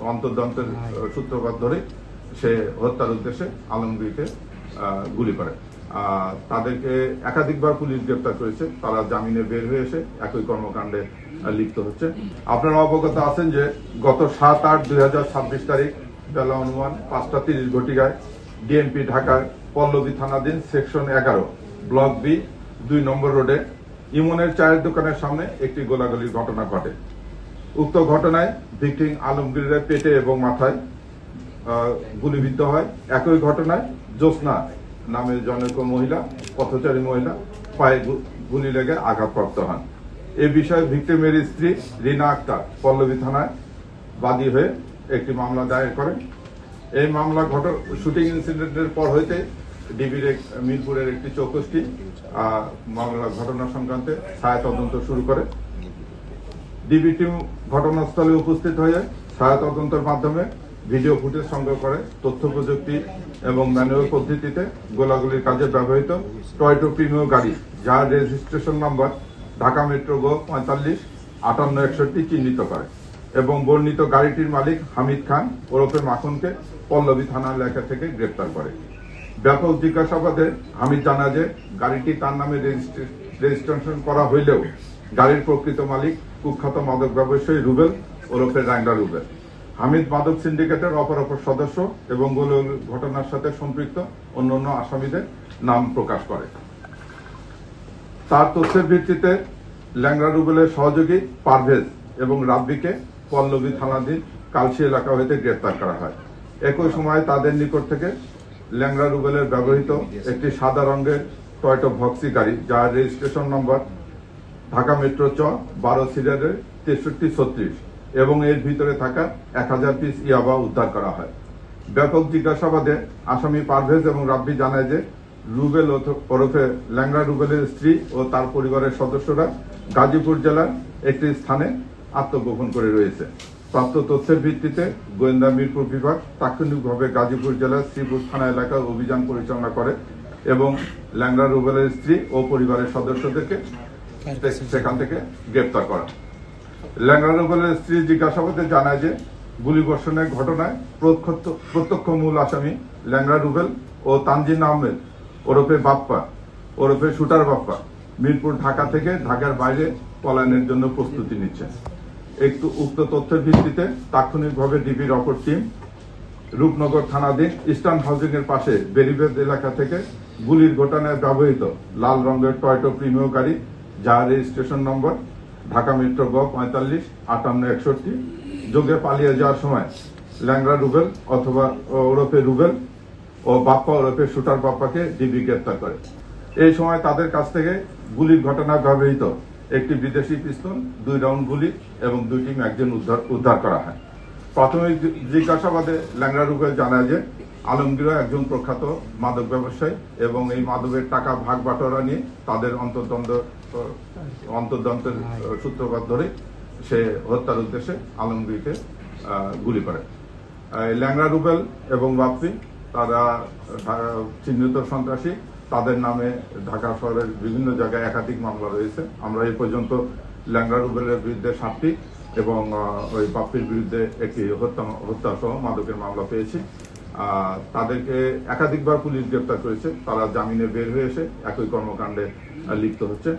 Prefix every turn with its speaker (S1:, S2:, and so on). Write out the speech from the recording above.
S1: অন্তর্দন্তের সূত্রপাত ধরে সে হত্যার উদ্দেশ্যে আলমগীরকে গুলি করে। তাদেরকে একাধিকবার পুলিশ গ্রেপ্তার করেছে, তারা জামিনে বের হয়ে এসে একই কর্মকাণ্ডে লিপ্ত হচ্ছে। আপনারা অবগত আছেন যে গত 7/8/2026 তারিখ বেলা অনুমান 5:30 ঘটিকায় ডিএমপি ঢাকার পল্লবী থানাধীন সেকশন 11 ব্লক বি 2 নম্বর রোডে ইমনের চায়ের দোকানের সামনে একটি গোলাগুলির ঘটনা ঘটে। উক্ত ঘটনায় ভিকটিম আলমগীরের পেটে এবং মাথায় গুলিবিদ্ধ হয়। একই ঘটনায় জ্যোৎস্না নামে জনৈক মহিলা, পথচারী মহিলা পায়ে গুলি লেগে আঘাতপ্রাপ্ত হন। এ বিষয়ে ভিকটিমের স্ত্রী রিনা আক্তার পল্লবী থানায় বাদী হয়ে একটি মামলা দায়ের করেন। এই মামলা শুটিং ইনসিডেন্টের পর হইতে ডিবির মিরপুরের একটি চৌকসটি মামলা ঘটনা সংক্রান্তে ছায়া তদন্ত শুরু করে। ডিবি টিম ঘটনাস্থলে উপস্থিত হয়ে ছায়া তদন্তের মাধ্যমে ভিডিও ফুটেজ সংগ্রহ করে তথ্য প্রযুক্তি এবং ম্যানুয়াল পদ্ধতিতে গোলাগুলির কাজে ব্যবহৃত টয়োটা প্রিমিও গাড়ি, যার রেজিস্ট্রেশন নাম্বার ঢাকা মেট্রো গো 455861 চিহ্নিত করে এবং বর্ণিত গাড়িটির মালিক হামিদ খান ওরফে মাখনকে পল্লবী থানা এলাকা থেকে গ্রেপ্তার করে। ব্যাপক জিজ্ঞাসাবাদে হামিদ জানা যে গাড়িটি তার নামে রেজিস্ট্রেশন করা হইলেও গাড়ির প্রকৃত মালিক কুখ্যাত মাদক ব্যবসায়ী রুবেল ওরফে র্যাংলা রুবেল। হামিদ মাদক সিন্ডিকেটের অপর সদস্য এবং ঘটনার সাথে সম্পৃক্ত অন্যান্য আসামিদের নাম প্রকাশ করে। তার তথ্যের ভিত্তিতে ল্যাংড়া রুবেলের সহযোগী পারভেজ এবং রাব্বিকে পল্লবী থানাধীন কালসি এলাকা হইতে গ্রেপ্তার করা হয়। একই সময় তাদের নিকট থেকে ল্যাংড়া রুবেলের ব্যবহৃত একটি সাদা রঙের টয়োটা ভক্সি গাড়ি, যার রেজিস্ট্রেশন নম্বর ঢাকা মেট্রো চ 12 সিরিয়ালের 6336 এবং এর ভিতরে থাকা 1000 পিস ইয়াবা উদ্ধার করা হয়। ব্যাপক জিজ্ঞাসাবাদে আসামি পারভেজ এবং রাব্বি জানায় যে রুবেল ওরফে ল্যাংড়া রুবেলের স্ত্রী ও তার পরিবারের সদস্যরা গাজীপুর জেলার একটি স্থানে আত্মগোপন করে রয়েছে। প্রাপ্ত তথ্যের ভিত্তিতে গোয়েন্দা মিরপুর বিভাগ তাৎক্ষণিকভাবে গাজীপুর জেলার শ্রীপুর থানা এলাকায় অভিযান পরিচালনা করে এবং ল্যাংড়া রুবেলের স্ত্রী ও পরিবারের সদস্যদেরকে সেখান থেকে গ্রেপ্তার করে। ল্যাংড়া রুবেলের স্ত্রী জিজ্ঞাসাবাদে জানায় যে গুলিবর্ষণের ঘটনায় প্রত্যক্ষ মূল আসামি ল্যাংড়া রুবেল ও তানজিন আহমেদ ওরফে বাপ্পা ওরফে শুটার বাপ্পা মিরপুর ঢাকা থেকে ঢাকার বাইরে পলায়নের জন্য প্রস্তুতি নিচ্ছে। উক্ত তথ্যের ভিত্তিতে তাৎক্ষণিকভাবে ডিবির অপর টিম রূপনগর থানাধীন ইস্টার্ন হাউজিং এর পাশে বেরিবেদ এলাকা থেকে গুলির ঘটনায় ব্যবহৃত লাল রঙের টয়োটা প্রিমিও গাড়ি, যার রেজিস্ট্রেশন নম্বর ঢাকা মেট্রো গ 455861 যোগে পালিয়ে যাওয়ার সময় ল্যাংড়া রুবেল অথবা ওরফে রুবেল ও বাপ্পা ওরফে শুটার বাপ্পাকে ডিবি গ্রেপ্তার করে। এই সময় তাদের কাছ থেকে গুলির ঘটনায় ব্যবহৃত একটি বিদেশি পিস্তল, 2 রাউন্ড গুলি এবং 2টি ম্যাগাজিন উদ্ধার করা হয়। প্রাথমিক জিজ্ঞাসাবাদে ল্যাংড়া রুবেল জানায় যে আলমগীর একজন প্রখ্যাত মাদক ব্যবসায়ী এবং এই মাদকের টাকা ভাগ বাটোয়ারা নিয়ে তাদের অন্তর্দন্তের সূত্রপাত ধরে সে হত্যার উদ্দেশ্যে আলমগীরকে গুলি করে। ল্যাংড়া রুবেল এবং বাপ্পি তারা চিহ্নিত সন্ত্রাসী, তাদের নামে ঢাকা শহরের বিভিন্ন জায়গায় একাধিক মামলা রয়েছে। আমরা এই পর্যন্ত ল্যাংড়া রুবেলের বিরুদ্ধে 7টি এবং ওই বাপ্পির বিরুদ্ধে একটি হত্যা সহ মাদকের মামলা পেয়েছি। তাদেরকে একাধিকবার পুলিশ গ্রেপ্তার করেছে, তারা জামিনে বের হয়ে এসে একই কর্মকাণ্ডে লিপ্ত হচ্ছে।